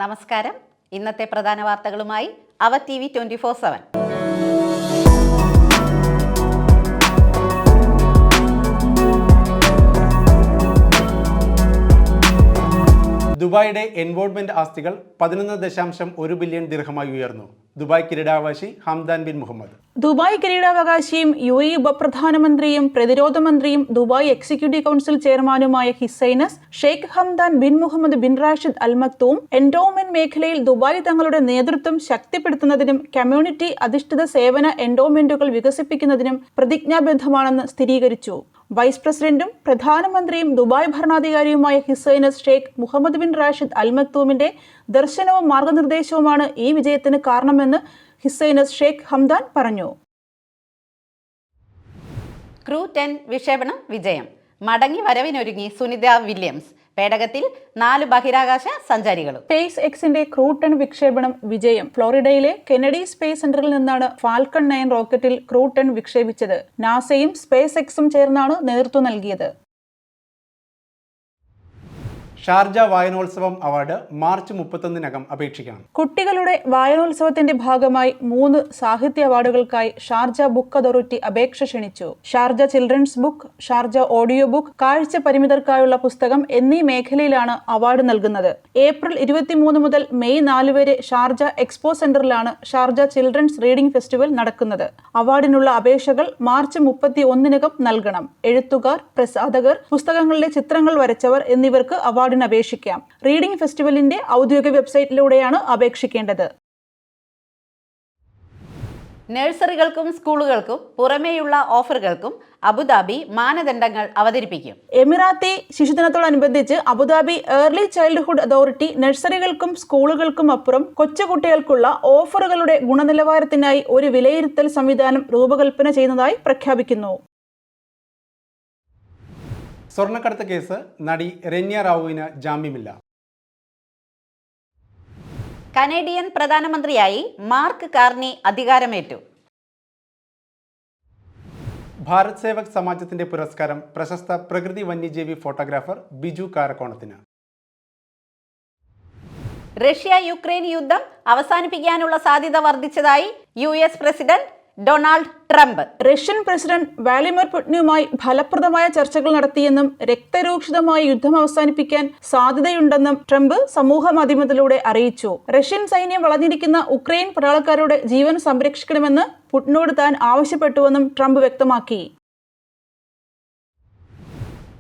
നമസ്കാരം. ഇന്നത്തെ പ്രധാന വാർത്തകളുമായി അവർ TV 24/7. ദുബായിയുടെ എൻവോൾവ്മെന്റ് ആസ്തികൾ 11.1 ബില്യൺ ദിർഹമായി ഉയർന്നു. ദുബായ് കിരീടാവകാശി ഹംദാൻ ബിൻ മുഹമ്മദ്. ദുബായ് കിരീടാവകാശിയും UAE ഉപപ്രധാനമന്ത്രിയും പ്രതിരോധ മന്ത്രിയും ദുബായ് എക്സിക്യൂട്ടീവ് കൗൺസിൽ ചെയർമാനുമായ his highness Sheikh Hamdan bin Mohammed bin Rashid Al Maktoum endowment മേഖലയിൽ ദുബായ് തങ്ങളുടെ നേതൃത്വം ശക്തിപ്പെടുത്തുന്നതിനും കമ്മ്യൂണിറ്റി അധിഷ്ഠിത സേവന എൻഡോമെന്റുകൾ വികസിപ്പിക്കുന്നതിനും പ്രതിജ്ഞാബദ്ധമാണെന്ന് സ്ഥിരീകരിച്ചു. വൈസ് പ്രസിഡന്റും പ്രധാനമന്ത്രിയും ദുബായ് ഭരണാധികാരിയുമായ his highness Sheikh Mohammed bin Rashid Al മക്തൂമിന്റെ ദർശനവും മാർഗനിർദ്ദേശവുമാണ് ഈ വിജയത്തിന് കാരണമെന്ന് ഹിസൈനസ് ഷെയ്ഖ് ഹംദാൻ പറഞ്ഞു. ക്രൂ 10 വിക്ഷേപണം വിജയം. മടങ്ങി വരവിനൊരുങ്ങി സുനിത വില്യംസ്. പേടകത്തിൽ 4 ബഹിരാകാശ സഞ്ചാരികളും. സ്പേസ് എക്സിന്റെ ക്രൂ 10 വിക്ഷേപണം വിജയം. ഫ്ലോറിഡയിലെ കെനഡി സ്പേസ് സെന്ററിൽ നിന്നാണ് ഫാൽക്കൺ 9 റോക്കറ്റിൽ ക്രൂ 10 വിക്ഷേപിച്ചത്. നാസയും സ്പേസ് എക്സും ചേർന്നാണ് നേതൃത്വം നൽകിയത്. ഷാർജ വായനോത്സവം അവാർഡ് മാർച്ച് 31-നകം അപേക്ഷിക്കണം. കുട്ടികളുടെ വായനോത്സവത്തിന്റെ ഭാഗമായി 3 സാഹിത്യ അവാർഡുകൾക്കായി ഷാർജ ബുക്ക് അതോറിറ്റി അപേക്ഷ ക്ഷണിച്ചു. Sharjah children's book, Sharjah audio book, കാഴ്ച പരിമിതർക്കായുള്ള പുസ്തകം എന്നീ മേഖലയിലാണ് അവാർഡ് നൽകുന്നത്. ഏപ്രിൽ 23 മുതൽ മെയ് 4 വരെ ഷാർജ എക്സ്പോ സെന്ററിലാണ് ഷാർജ ചിൽഡ്രൻസ് റീഡിംഗ് ഫെസ്റ്റിവൽ നടക്കുന്നത്. അവാർഡിനുള്ള അപേക്ഷകൾ മാർച്ച് 31-നകം നൽകണം. എഴുത്തുകാർ, പ്രസാധകർ, പുസ്തകങ്ങളിലെ ചിത്രങ്ങൾ വരച്ചവർ എന്നിവർക്ക് അവാർഡ് അപേക്ഷിക്കാം. റീഡിംഗ് ഫെസ്റ്റിവലിന്റെ ഔദ്യോഗിക വെബ്സൈറ്റിലൂടെയാണ് അപേക്ഷിക്കേണ്ടത്. നഴ്സറികൾക്കും സ്കൂളുകൾക്കും പുറമേയുള്ള ഓഫറുകൾക്കും അബുദാബി മാനദണ്ഡങ്ങൾ അവതരിപ്പിക്കും. എമിറാത്തി ശിശുദിനത്തോടനുബന്ധിച്ച് അബുദാബി ഏർലി ചൈൽഡ്ഹുഡ് അതോറിറ്റി നഴ്സറികൾക്കും സ്കൂളുകൾക്കും അപ്പുറം കൊച്ചുകുട്ടികൾക്കുള്ള ഓഫറുകളുടെ ഗുണനിലവാരത്തിനായി ഒരു വിലയിരുത്തൽ സംവിധാനം രൂപകൽപ്പന ചെയ്യുന്നതായി പ്രഖ്യാപിക്കുന്നു. സ്വർണ്ണക്കടത്ത് കേസ് നടി രന്യ റാവുവിന് ജാമ്യമില്ല. കനേഡിയൻ പ്രധാനമന്ത്രിയായി മാർക്ക് കാർണി അധികാരമേറ്റു. ഭാരത് സേവക് സമാജത്തിന്റെ പുരസ്കാരം പ്രശസ്ത പ്രകൃതി വന്യജീവി ഫോട്ടോഗ്രാഫർ ബിജു കാരക്കോണത്തിന്. റഷ്യ യുക്രൈൻ യുദ്ധം അവസാനിപ്പിക്കാനുള്ള സാധ്യത വർദ്ധിച്ചതായി US president Donald Trump. Russian president Vladimir പുടിനുമായി ഫലപ്രദമായ ചർച്ചകൾ നടത്തിയെന്നും രക്തരൂക്ഷിതമായ യുദ്ധം അവസാനിപ്പിക്കാൻ സാധ്യതയുണ്ടെന്നും ട്രംപ് സമൂഹ മാധ്യമത്തിലൂടെ അറിയിച്ചു. റഷ്യൻ സൈന്യം വളഞ്ഞിരിക്കുന്ന ഉക്രൈൻ പട്ടാളക്കാരുടെ ജീവൻ സംരക്ഷിക്കണമെന്ന് പുടിനോട് താൻ ആവശ്യപ്പെട്ടുവെന്നും ട്രംപ് വ്യക്തമാക്കി.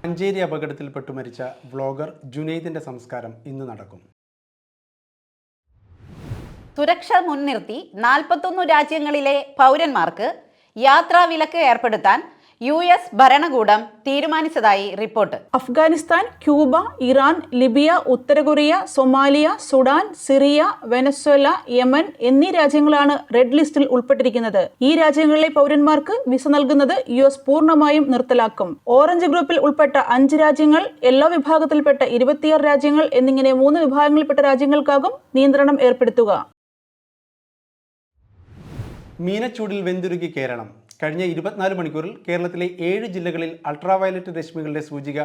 മഞ്ചേരി അപകടത്തിൽപ്പെട്ടു മരിച്ച വ്ളോഗർ ജുനൈദിന്റെ സംസ്കാരം ഇന്ന് നടക്കും. സുരക്ഷ മുൻനിർത്തി 41 രാജ്യങ്ങളിലെ പൗരന്മാർക്ക് യാത്രാവിലക്ക് ഏർപ്പെടുത്താൻ US ഭരണകൂടം തീരുമാനിച്ചതായി report. Afghanistan, Cuba, Iran, Libya, ഉത്തര Korea, Somalia, Sudan, Syria, Venezuela, Yemen എന്നീ രാജ്യങ്ങളാണ് റെഡ് ലിസ്റ്റിൽ ഉൾപ്പെട്ടിരിക്കുന്നത്. ഈ രാജ്യങ്ങളിലെ പൗരന്മാർക്ക് വിസ നൽകുന്നത് US പൂർണ്ണമായും നിർത്തലാക്കും. ഓറഞ്ച് ഗ്രൂപ്പിൽ ഉൾപ്പെട്ട 5 രാജ്യങ്ങൾ, യെല്ലോ വിഭാഗത്തിൽപ്പെട്ട 26 രാജ്യങ്ങൾ എന്നിങ്ങനെ 3 വിഭാഗങ്ങളിൽപ്പെട്ട രാജ്യങ്ങൾക്കാകും നിയന്ത്രണം ഏർപ്പെടുത്തുക. മീനച്ചൂടിൽ വെന്തുരുകി കേരളം. കഴിഞ്ഞ 24 മണിക്കൂറിൽ കേരളത്തിലെ 7 ജില്ലകളിൽ അൾട്രാവയലറ്റ് രശ്മികളുടെ സൂചിക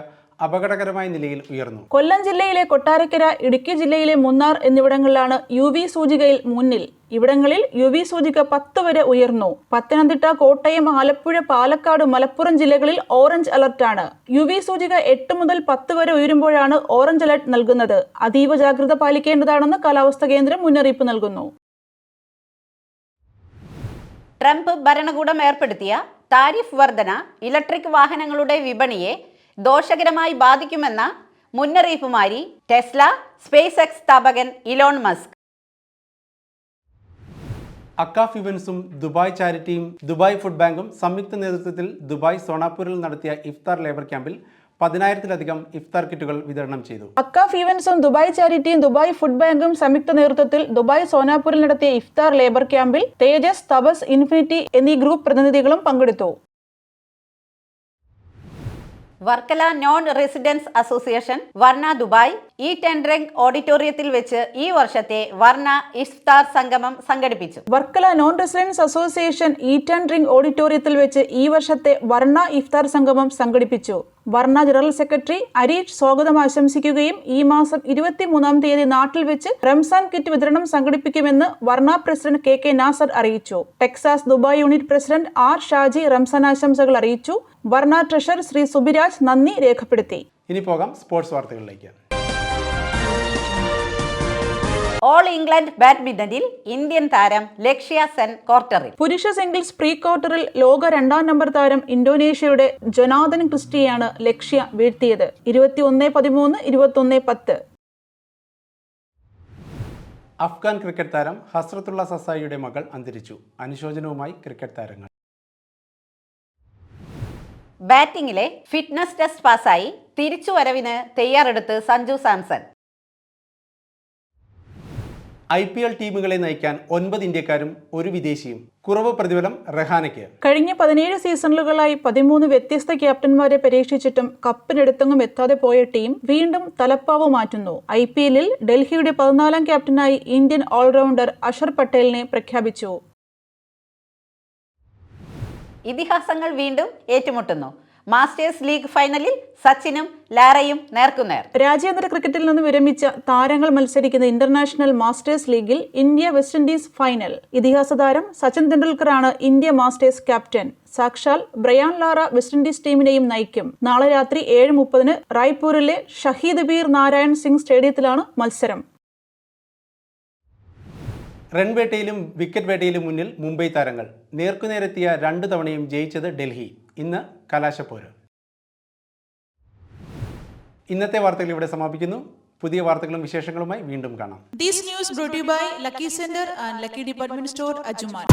അപകടകരമായ നിലയിൽ ഉയർന്നു. കൊല്ലം ജില്ലയിലെ കൊട്ടാരക്കര, ഇടുക്കി ജില്ലയിലെ മുന്നാർ എന്നിവിടങ്ങളിലാണ് UV സൂചികയിൽ മുന്നിൽ. ഇവിടങ്ങളിൽ UV സൂചിക 10 വരെ ഉയർന്നു. പത്തനംതിട്ട, കോട്ടയം, ആലപ്പുഴ, പാലക്കാട്, മലപ്പുറം ജില്ലകളിൽ ഓറഞ്ച് അലർട്ടാണ്. UV സൂചിക 8 മുതൽ 10 വരെ ഉയരുമ്പോഴാണ് ഓറഞ്ച് അലർട്ട് നൽകുന്നത്. അതീവ ജാഗ്രത പാലിക്കേണ്ടതാണെന്ന് കാലാവസ്ഥാ കേന്ദ്രം മുന്നറിയിപ്പ് നൽകുന്നു. ട്രംപ് ഭരണകൂടം ഏർപ്പെടുത്തിയ താരിഫ് വർധന ഇലക്ട്രിക് വാഹനങ്ങളുടെ വിപണിയെ ദോഷകരമായി ബാധിക്കുമെന്ന മുന്നറിയിപ്പുമായി ടെസ്ല സ്പേസ് എക്സ് സ്ഥാപകൻ ഇലോൺ മസ്ക്. അക്കാഫ് ഇവന്റ്സും ദുബായ് ചാരിറ്റിയും ദുബായ് ഫുഡ് ബാങ്കും സംയുക്ത നേതൃത്വത്തിൽ ദുബായ് സോണാപൂരിൽ നടത്തിയ ഇഫ്താർ ലേബർ ക്യാമ്പിൽ 10,000-ലധികം ഇഫ്താർ കിറ്റുകൾ വിതരണം ചെയ്തു. അക്കാഫ് ഇവന്റ്സും ദുബായ് ചാരിറ്റിയും ദുബായ് ഫുഡ് ബാങ്കും സംയുക്ത നേതൃത്വത്തിൽ ദുബായ് സോനാപൂരിൽ നടത്തിയ ഇഫ്താർ ലേബർ ക്യാമ്പിൽ തേജസ്, തപസ്, ഇൻഫിനിറ്റി എന്നീ ഗ്രൂപ്പ് പ്രതിനിധികളും പങ്കെടുത്തു. Varkala non residents association Varna Dubai eat and drink ഓഡിറ്റോറിയത്തിൽ വെച്ച് ഈ വർഷത്തെ വർണ്ണ ഇഫ്താർ സംഗമം സംഘടിപ്പിച്ചു. Varkala non residents association eat and drink ഓഡിറ്റോറിയത്തിൽ വെച്ച് ഈ വർഷത്തെ വർണ്ണ ഇഫ്താർ സംഗമം സംഘടിപ്പിച്ചു. വർണ്ണ ജനറൽ സെക്രട്ടറി അരീഷ് സ്വാഗതം ആശംസിക്കുകയും ഈ മാസം 23-ാം തീയതി നാട്ടിൽ വെച്ച് റംസാൻ കിറ്റ് വിതരണം സംഘടിപ്പിക്കുമെന്ന് വർണ്ണ പ്രസിഡന്റ് കെ നാസർ അറിയിച്ചു. Texas Dubai unit president R Shaji Ramzan ആശംസകൾ അറിയിച്ചു. വർണ്ണ ട്രഷറർ ശ്രീ സുബിരാജ് നന്ദി രേഖപ്പെടുത്തി. ഇനി പോകാം സ്പോർട്സ് വാർത്തകളിലേക്ക്. ഓൾ ഇംഗ്ലണ്ട് ബാഡ്മിന്റണിൽ ഇന്ത്യൻ താരം ലക്ഷ്യ സെൻ ക്വാർട്ടറിൽ. പുരുഷ സിംഗിൾസ് പ്രീ ക്വാർട്ടറിൽ ലോക 2ാം നമ്പർ താരം ഇന്തോനേഷ്യയുടെ ജൊനാഥൻ ക്രിസ്റ്റിയെയാണ് ലക്ഷ്യ വീഴ്ത്തിയത്. 21-13, 21-10. അഫ്ഗാൻ ക്രിക്കറ്റ് താരം ഹസ്രത്തുള്ള സസായിയുടെ മകൾ അന്തരിച്ചു. അനുശോചനവുമായി ക്രിക്കറ്റ് താരങ്ങൾ. ബാറ്റിംഗിലെ ഫിറ്റ്നസ് ടെസ്റ്റ് പാസായി തിരിച്ചുവരവിന് തയ്യാറെടുത്ത് സഞ്ജു സാംസൺ. IPL ടീമുകളെ നയിക്കാൻ 9 ഇന്ത്യക്കാരും ഒരു വിദേശിയും. കുറവ് പ്രതിഫലം റഹാനയ്ക്ക്. കഴിഞ്ഞ 17 സീസണുകളായി 13 വ്യത്യസ്ത ക്യാപ്റ്റന്മാരെ പരീക്ഷിച്ചിട്ടും കപ്പിനെടുത്തെങ്ങും എത്താതെ പോയ ടീം വീണ്ടും തലപ്പാവ് മാറ്റുന്നു. IPL-ൽ ഡൽഹിയുടെ 14ാം ക്യാപ്റ്റനായി ഇന്ത്യൻ ഓൾറൗണ്ടർ അക്ഷർ പട്ടേലിനെ പ്രഖ്യാപിച്ചു. ഇതിഹാസങ്ങൾ വീണ്ടും ഏറ്റുമുട്ടുന്നു. മാസ്റ്റേഴ്സ് ലീഗ് ഫൈനലിൽ സച്ചിനും ലാറയും നേർക്കുനേർ. രാജ്യാന്തര ക്രിക്കറ്റിൽ നിന്ന് വിരമിച്ച താരങ്ങൾ മത്സരിക്കുന്ന ഇന്റർനാഷണൽ മാസ്റ്റേഴ്സ് ലീഗിൽ ഇന്ത്യ വെസ്റ്റ് ഇൻഡീസ് ഫൈനൽ. ഇതിഹാസ താരം സച്ചിൻ തെണ്ടുൽക്കറാണ് ഇന്ത്യ മാസ്റ്റേഴ്സ് ക്യാപ്റ്റൻ. സാക്ഷാൽ ബ്രയാൻ ലാറ വെസ്റ്റ് ഇൻഡീസ് ടീമിനെയും നയിക്കും. നാളെ രാത്രി 7:30 റായ്പൂരിലെ ഷഹീദ് വീർ നാരായൺ സിംഗ് സ്റ്റേഡിയത്തിലാണ് മത്സരം. റൺവേട്ടയിലും വിക്കറ്റ് വേട്ടയിലും മുന്നിൽ മുംബൈ താരങ്ങൾ. നേർക്കുനേരെത്തിയ 2 തവണയും ജയിച്ചത് ഡൽഹി. ഇന്ന് കലാശപ്പോര്. ഇന്നത്തെ വാർത്തകൾ ഇവിടെ സമാപിക്കുന്നു. പുതിയ വാർത്തകളും വിശേഷങ്ങളുമായി വീണ്ടും കാണാം. This news brought to you by Lucky Center and Lucky Department Store, Ajjuman.